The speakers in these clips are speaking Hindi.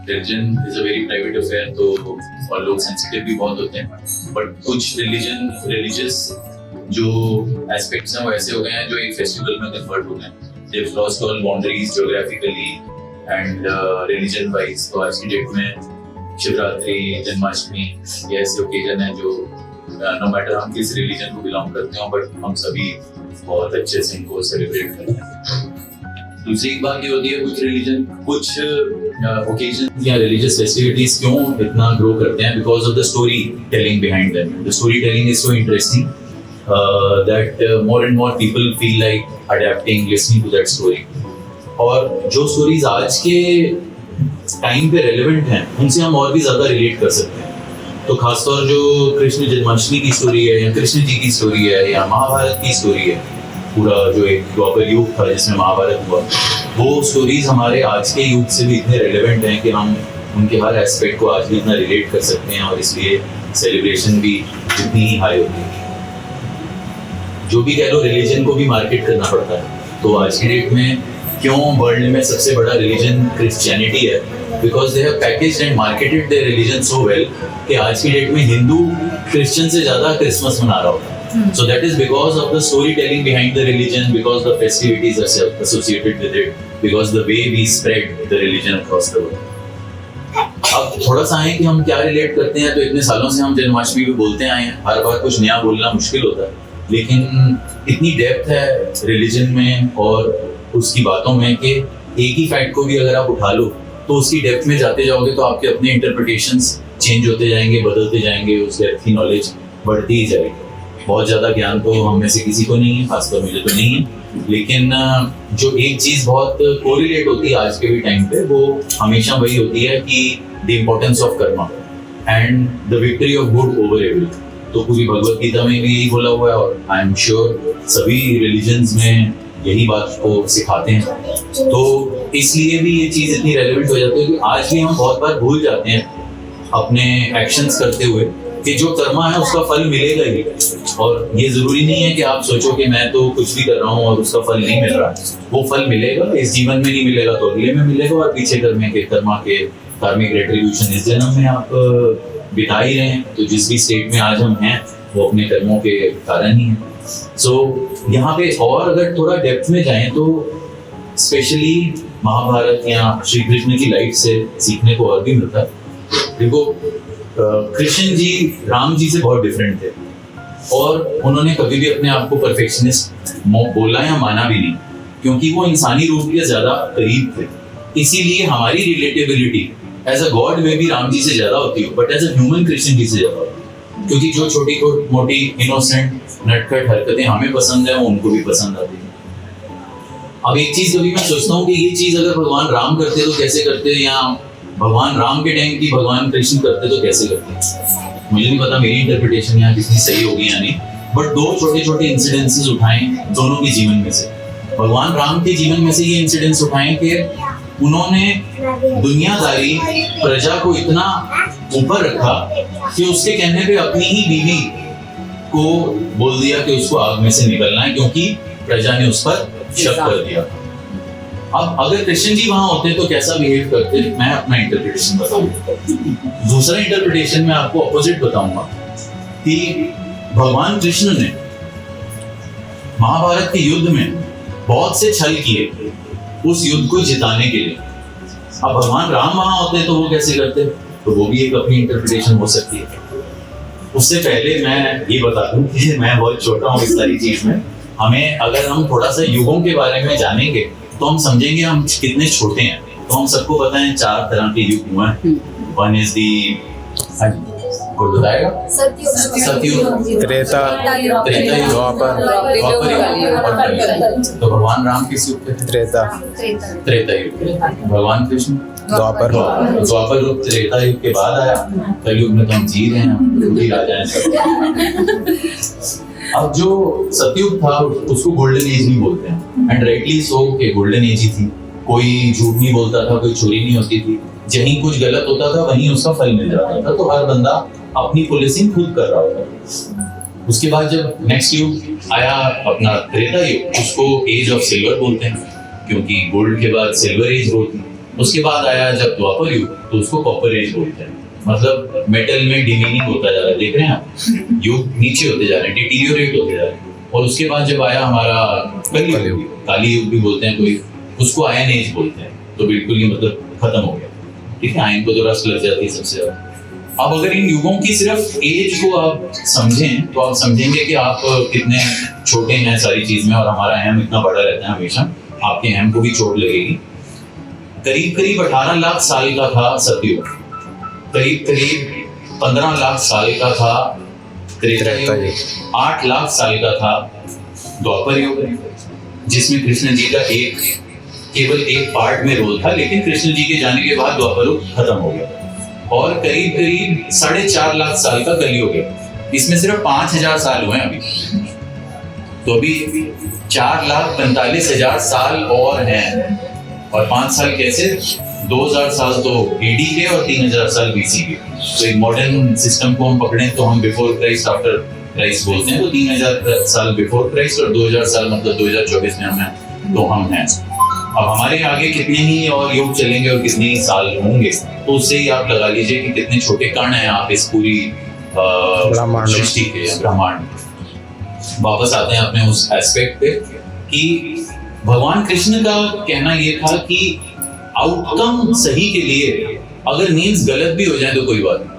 Religion is a very private affair, तो और लोग सेंसिटिव भी बहुत होते हैं, बट कुछ रिलीजियस जो एस्पेक्ट्स हैं वो ऐसे हो गए हैं जो एक फेस्टिवल में कन्वर्ट हो गए हैं। They have lost all boundaries geographically and religion wise. तो आज की डेट में शिवरात्रि, जन्माष्टमी ये ऐसे ओकेजन है जो नो मैटर हम किस रिलीजन को बिलोंग करते हो, बट हम सभी बहुत अच्छे से इनको सेलिब्रेट करते हैं। दूसरी एक बात ये होती है, कुछ रिलीजन, कुछ ओकेजन या रिलीजियस फेस्टिविटीज क्यों इतना ग्रो करते हैं, because of the story telling behind them. The story telling is so interesting that more and more people feel like adapting, listening to that story. और जो स्टोरीज आज के टाइम पे रेलेवेंट हैं उनसे हम और भी ज्यादा रिलेट कर सकते हैं। तो खासतौर जो कृष्ण जन्माष्टमी की स्टोरी है, या कृष्ण जी की स्टोरी है, या महाभारत की स्टोरी है, पूरा जो एक द्वापर युग था जिसमें महाभारत हुआ, वो स्टोरीज हमारे आज के युग से भी इतने रेलेवेंट हैं कि हम उनके हर एस्पेक्ट को आज भी इतना रिलेट कर सकते हैं, और इसलिए सेलिब्रेशन भी इतनी ही हाई होती है। जो भी कह लो, रिलीजन को भी मार्केट करना पड़ता है। तो आज की डेट में क्यों वर्ल्ड में सबसे बड़ा रिलीजन क्रिश्चियनिटी है, because they have packaged and marketed their religion so well कि आज की डेट में हिंदू क्रिश्चियन से ज्यादा क्रिसमस मना रहा होता है। So that is because of the storytelling behind the religion, because the festivities are associated with it, because the way we spread the religion across the world. अब थोड़ा सा है कि हम क्या रिलेट करते हैं। तो इतने सालों से हम जन्माष्टमी भी बोलते आए हैं, हर बार कुछ नया बोलना मुश्किल होता है, लेकिन इतनी डेप्थ है रिलीजन में और उसकी बातों में कि एक ही फैक्ट को भी अगर आप उठा लो तो उसकी डेप्थ में जाते जाओगे तो आपके अपने इंटरप्रिटेशंस चेंज होते जाएंगे, बदलते जाएंगे, उस डेप्थ की नॉलेज बढ़ती ही जाएगी। बहुत ज़्यादा ज्ञान तो हम में से किसी को नहीं है, खासकर मुझे तो नहीं है, लेकिन जो एक चीज़ बहुत कोरिलेट होती है आज के भी टाइम पे, वो हमेशा वही होती है कि the importance of karma and the victory of good over evil. तो पूरी भगवत गीता में भी यही बोला हुआ है, और आई एम श्योर सभी रिलीजन्स में यही बात को सिखाते हैं। तो इसलिए भी ये चीज़ इतनी रेलेवेंट हो जाती है कि आज भी हम बहुत बार भूल जाते हैं अपने एक्शंस करते हुए कि जो कर्मा है उसका फल मिलेगा ही। और ये जरूरी नहीं है कि आप सोचो कि मैं तो कुछ भी कर रहा हूँ और उसका फल नहीं मिल रहा। वो फल मिलेगा, इस जीवन में नहीं मिलेगा तो अगले में मिलेगा, और पीछे कर्म के कर्मा के कार्मिक रेट्रीब्यूशन इस जन्म में आप बिता ही रहे हैं। तो जिस भी स्टेट में आज हम हैं वो अपने कर्मों के कारण ही है। सो यहाँ पे और अगर थोड़ा डेप्थ में जाएं तो स्पेशली महाभारत या श्री कृष्ण की लाइफ से सीखने को और भी मिलता है। देखो, कृष्ण जी राम जी से बहुत डिफरेंट थे, और उन्होंने कभी भी अपने आप को परफेक्शनिस्ट बोला या माना भी नहीं, क्योंकि वो इंसानी रूप के ज्यादा करीब थे। इसीलिए हमारी रिलेटेबिलिटी एज अ गॉड में भी राम जी से ज्यादा होती है, but as a human Krishna ji से ज्यादा होती है, क्योंकि जो छोटी मोटी इनोसेंट नटखट हरकतें हमें पसंद है वो उनको भी पसंद आती है। अब एक चीज कभी मैं सोचता हूँ कि ये चीज अगर भगवान राम करते तो कैसे करते, या भगवान राम के टाइम की भगवान कृष्ण करते तो कैसे करते। मुझे नहीं पता मेरी इंटरप्रिटेशन यहाँ कितनी सही होगी या नहीं, बट दो छोटे छोटे इंसिडेंसेस उठाएं दोनों के जीवन में से। भगवान राम के जीवन में से ये इंसिडेंस उठाएं कि उन्होंने दुनियादारी प्रजा को इतना ऊपर रखा कि उसके कहने पे अपनी ही बीवी को बोल दिया कि उसको आग में से निकलना है, क्योंकि प्रजा ने उस पर शक कर दिया। अब अगर कृष्ण जी वहां होते तो कैसा बिहेव करते, मैं अपना इंटरप्रिटेशन बताऊंगा। दूसरा इंटरप्रिटेशन में आपको अपोजिट बताऊंगा कि भगवान कृष्ण ने महाभारत के युद्ध में बहुत से छल किए उस युद्ध को जिताने के लिए। अब भगवान राम वहां होते तो वो कैसे करते, तो वो भी एक अपनी इंटरप्रिटेशन हो सकती है। उससे पहले मैं ये बता दूं कि मैं बहुत छोटा हूँ इस सारी चीज में। हमें अगर हम थोड़ा सा युगों के बारे में जानेंगे तो हम समझेंगे हम कितने छोटे हैं। तो हम सबको पता है 4 तरह के युग हुए हैं। वन इज दी, कोई बताएगा? सतयुग, त्रेता युग, द्वापर युग। तो भगवान राम किस युग के थे? त्रेता युग। भगवान कृष्ण द्वापर युग, त्रेता युग के बाद आया। कलयुग में तो हम जी रहे हैं, राजा हैं। अब जो सतयुग था उसको गोल्डन एज नहीं बोलते हैं, एंड राइटली सो कि गोल्डन एज ही थी। कोई झूठ नहीं बोलता था, कोई चोरी नहीं होती थी, जहीं कुछ गलत होता था वहीं उसका फल मिल जाता था। तो हर बंदा अपनी पुलिसिंग खुद कर रहा होता। उसके बाद जब नेक्स्ट युग आया अपना त्रेता युग, उसको एज ऑफ सिल्वर बोलते हैं, क्योंकि गोल्ड के बाद सिल्वर एज होती। उसके बाद आया जब द्वापर युग, तो उसको कॉपर एज बोलते हैं। मतलब मेटल में डिमीनिंग होता जा रहा है, देख रहे हैं आप, युग नीचे होते जा रहे हैं, डिटीरियोरेट होते जा रहे हैं। और उसके बाद जब आया हमारा कलयुग, काली युग भी बोलते हैं कोई, उसको आयन एज बोलते हैं। तो बिल्कुल ही मतलब खत्म हो गया, ठीक है, आयन को तो रस लग जाती है सबसे ज्यादा। अब अगर इन युगों की सिर्फ एज को आप समझें तो आप समझेंगे कि आप कितने छोटे हैं सारी चीज में, और हमारा अहम इतना बड़ा रहता है हमेशा, आपके अहम को भी चोट लगेगी। करीब करीब 18 लाख साल का था सतयुग, करीब करीब 15 लाख साल का था त्रेता युग, 8 लाख साल का था द्वापर युग, जिसमें कृष्ण जी का केवल एक पार्ट में रोल था, लेकिन कृष्ण जी के जाने के बाद द्वापर युग खत्म हो गया। और करीब करीब 4.5 लाख साल का कलयुग है, इसमें सिर्फ 5000 साल हुए हैं अभी। तो अभी 4,45,000 साल और हैं, और 5 साल कैसे, 2000 साल तो एडी के और 3000 साल बीसी के। तो एक मॉडर्न सिस्टम को हम पकड़ें तो हम बिफोर क्राइस्ट आफ्टर क्राइस्ट बोलते हैं, तो 3000 साल बिफोर क्राइस्ट और 2000 साल मतलब 2024 में हम हैं, तो हम हैं। अब हमारे आगे कितने ही और युग चलेंगे और कितने ही साल होंगे, तो उससे ही आप लगा लीजिए कि कितने छोटे कण हैं आप इस पूरी सृष्टि के, ब्रह्मांड। वापस आते हैं अपने उस एस्पेक्ट पे कि भगवान कृष्ण का कहना ये था कि आउटकम सही के लिए अगर मीन्स गलत भी हो जाए तो कोई बात नहीं,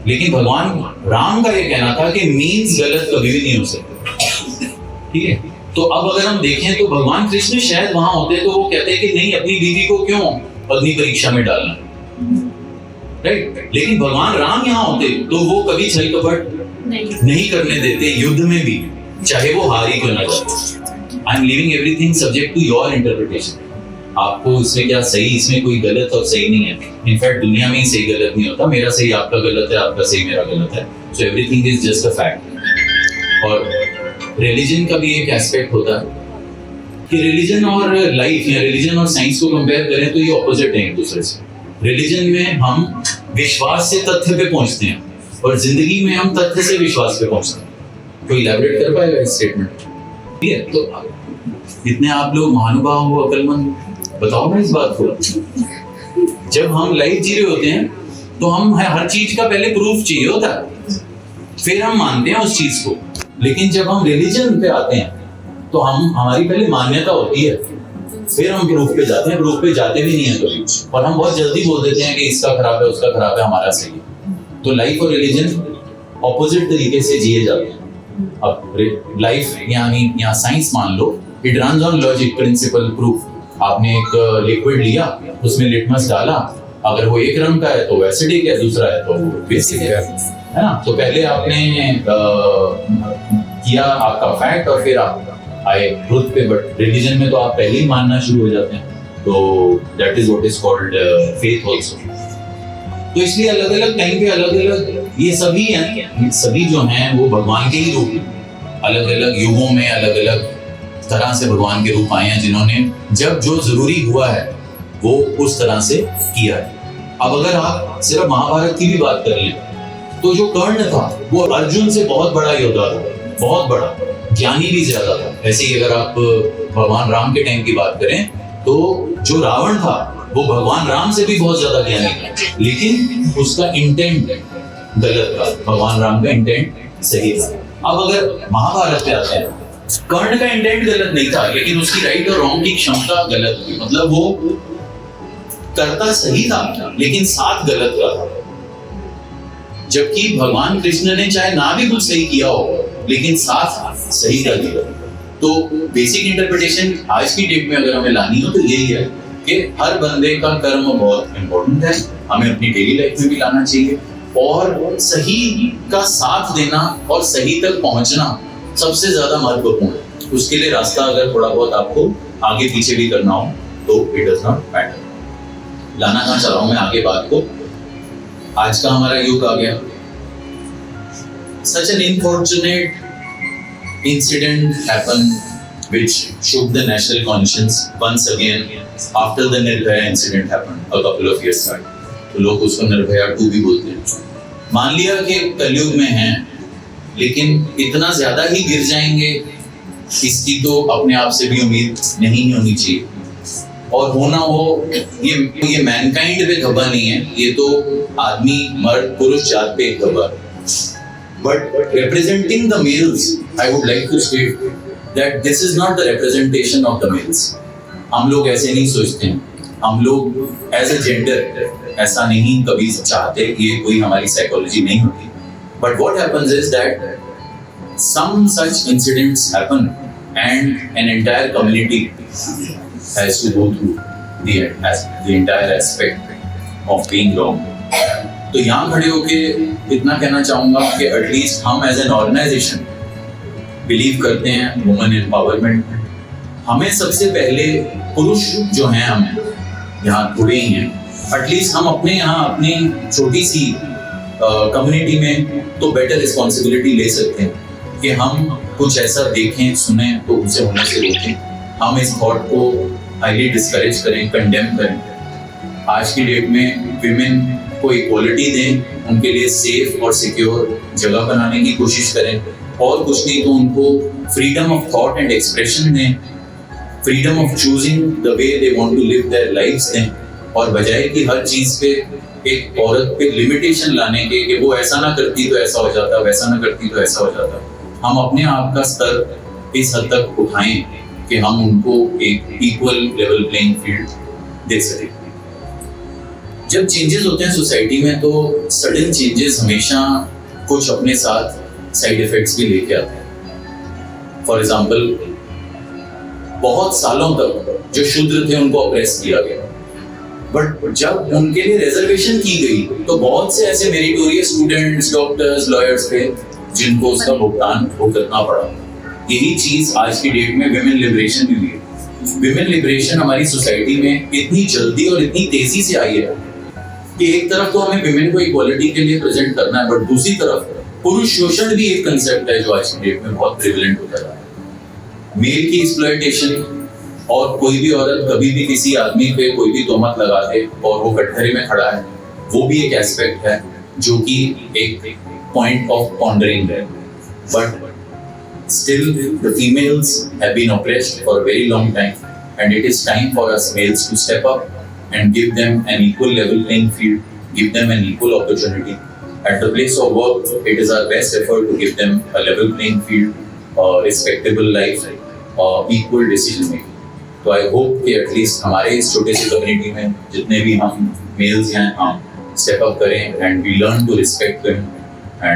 लेकिन भगवान राम का ये कहना था कि मीन्स गलत कभी भी नहीं हो सकते, ठीक है। तो अब अगर हम देखें तो भगवान कृष्ण शायद वहां होते तो वो कहते कि नहीं, अपनी बीवी को क्यों अग्नि परीक्षा में डालना, राइट। लेकिन भगवान राम यहाँ होते तो वो कभी छल कपट नहीं करने देते, युद्ध में भी, चाहे वो हार ही क्यों ना जाए। I am leaving everything subject to your interpretation. आपको इसमें क्या सही, इसमें कोई गलत और सही नहीं है। इनफैक्ट दुनिया में ही सही गलत नहीं होता, मेरा सही आपका गलत है, आपका सही मेरा गलत है। So everything is just a fact. और रिलीजन का भी एक एस्पेक्ट होता है कि रिलीजन और लाइफ या रिलीजन और साइंस को कंपेयर करें तो ये ऑपोजिट है एक दूसरे से। रिलीजन में हम विश्वास से तथ्य पे पहुंचते हैं और जिंदगी में हम तथ्य से विश्वास पे पहुंचते हैं। कोई इलैबोरेट कर पाएगा इस स्टेटमेंट, ठीक है। तो इतने आप लोग महानुभाव हो, अकलमंद, बताओ ना इस बात को। जब हम लाइफ जी रहे होते हैं तो हम हर चीज का पहले प्रूफ चाहिए होता है, फिर हम मानते हैं उस चीज को। लेकिन जब हम रिलीजन पे आते हैं तो हमारी पहले मान्यता होती है, फिर हम प्रूफ पे जाते हैं। प्रूफ पे जाते भी नहीं है कभी, और हम बहुत जल्दी बोल देते हैं कि इसका खराब है, उसका खराब है, हमारा सही है। तो लाइफ और रिलीजन ऑपोजिट तरीके से जिए जाते हैं। अब लाइफ यानी यहाँ साइंस मान लो, it runs on logic, principle, proof. आपने एक लिक्विड लिया, उसमें लिटमस डाला, अगर वो एक रंग का है तो एसिडिक है, दूसरा है तो बेसिक है ना। तो पहले आपने किया आपका फैक्ट और फिर आप आए ट्रुथ पे। बट रिलीजन में तो आप पहले ही मानना शुरू हो जाते हैं, तो that is what is called faith also. तो इसलिए अलग अलग टाइम पे अलग अलग ये सभी हैं, सभी जो हैं वो भगवान के ही रूप हैं। अलग अलग युगों में अलग अलग तरह से भगवान के रूप आए हैं, जिन्होंने जब जो जरूरी हुआ है वो उस तरह से किया है। अब अगर आप सिर्फ महाभारत की भी बात कर लें तो जो कर्ण था वो अर्जुन से बहुत बड़ा योद्धा था, बहुत बड़ा, ज्ञानी भी ज्यादा था। ऐसे ही अगर आप भगवान राम के टाइम की बात करें तो जो रावण था वो भगवान राम से भी बहुत ज्यादा ज्ञानी था, लेकिन उसका इंटेंट गलत था, भगवान राम का इंटेंट सही था। अब अगर महाभारत पे आते हैं, कर्ण का इंटेंट गलत नहीं था, लेकिन उसकी राइट और रॉन्ग की क्षमता गलत थी। मतलब वो करता सही था लेकिन साथ गलत था। जबकि भगवान कृष्ण ने चाहे ना भी कुछ सही किया हो लेकिन साथ सही कर दिया। तो बेसिक इंटरप्रिटेशन आज की डेट में अगर हमें लानी हो तो यही है कि हर बंदे का कर्म बहुत इंपॉर्टेंट है, हमें अपनी डेली लाइफ में भी लाना चाहिए, और सही का साथ देना और सही तक पहुंचना सबसे ज्यादा महत्वपूर्ण है। उसके लिए रास्ता अगर थोड़ा बहुत आपको आगे पीछे भी करना हो तो इट डज नॉट मैटर। लाना कहाँ चाह रहा हूं मैं आगे बात को, आज का हमारा युग आ गया। Such an unfortunate incident happened which shook the national conscience once again after the Nirbhaya incident happened a couple of years back. तो लोग उसको निर्भया 2 भी बोलते हैं। मान लिया कि कलयुग में हैं, लेकिन इतना ज्यादा ही गिर जाएंगे इसकी तो अपने आप से भी उम्मीद नहीं होनी चाहिए। और होना हो, ये मैनकाइंड पे धब्बा नहीं है, ये तो आदमी मर्द पुरुष जात पे एक धब्बा है। But representing the males, I would like to state that this is not the representation of the males. हम लोग ऐसे नहीं सोचते हैं, हम लोग as a gender ऐसा नहीं कभी चाहते, ये कोई हमारी psychology नहीं होती. But what happens is that some such incidents happen and an entire community has to go through the entire aspect of being wrong. तो यहाँ खड़े होके इतना कहना चाहूँगा कि एटलीस्ट हम एज एन ऑर्गेनाइजेशन बिलीव करते हैं वुमेन एम्पावरमेंट। हमें सबसे पहले पुरुष जो हैं, हमें यहाँ थोड़े ही हैं, एटलीस्ट हम अपने यहाँ अपनी छोटी सी कम्युनिटी में तो बेटर रिस्पॉन्सिबिलिटी ले सकते हैं कि हम कुछ ऐसा देखें सुने तो उसे होने से रोकें, हम इस थॉट को हाईली डिस्करेज करें, कंडेम करें। आज की डेट में विमेन को इक्वालिटी दें, उनके लिए सेफ और सिक्योर जगह बनाने की कोशिश करें, और कुछ नहीं तो उनको freedom of thought and expression दें, freedom of choosing the way they want to live their lives दें, और बजाय कि हर चीज़ पे एक औरत पे लिमिटेशन लाने के कि वो ऐसा ना करती तो ऐसा हो जाता, वैसा ना करती तो ऐसा हो जाता, हम अपने आप का स्तर इस हद तक उठाएं कि हम उनको एक इक्वल लेवल प्लेइंग फील्ड दे सकें। जब चेंजेस होते हैं सोसाइटी में तो सडन चेंजेस हमेशा कुछ अपने साथ साइड इफेक्ट्स भी लेके आते हैं। फॉर एग्जाम्पल, बहुत सालों तक जो शूद्र थे उनको ऑप्रेस किया गया, बट जब उनके लिए रिजर्वेशन की गई तो बहुत से ऐसे मेरिटोरियस स्टूडेंट्स, डॉक्टर्स, लॉयर्स थे जिनको उसका भुगतान भुगतना पड़ा। यही चीज आज की डेट में विमेन लिबरेशन भी हुई है। विमेन लिबरेशन हमारी सोसाइटी में इतनी जल्दी और इतनी तेजी से आई है कि एक तरफ तो हमें विमेन को इक्वालिटी के लिए प्रेजेंट करना है, बट दूसरी तरफ पुरुष शोषण भी एक कंसेप्ट है जो आज की डेट में बहुत प्रिविलेंट होता जा रहा है। मेल की एक्सप्लॉयटेशन, और कोई भी औरत कभी भी किसी आदमी पे कोई भी तोहमत लगा दे और वो कटघरे में खड़ा है, वो भी एक एस्पेक्ट है जो कि एक पॉइंट ऑफ पॉन्डरिंग है। But still the females have been oppressed for a very long time, and it is time for us males to step up and give them an equal level playing field, give them an equal opportunity. At the place of work, it is our best effort to give them a level playing field, respectable life, equal decision making. तो I hope कि at least हमारे इस छोटे से community में जितने भी हम males हैं, हम step up करें and we learn to respect them,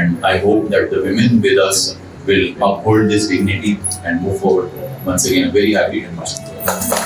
and I hope that the women with us will uphold this dignity and move forward. Once again, a very happy Janmashtami.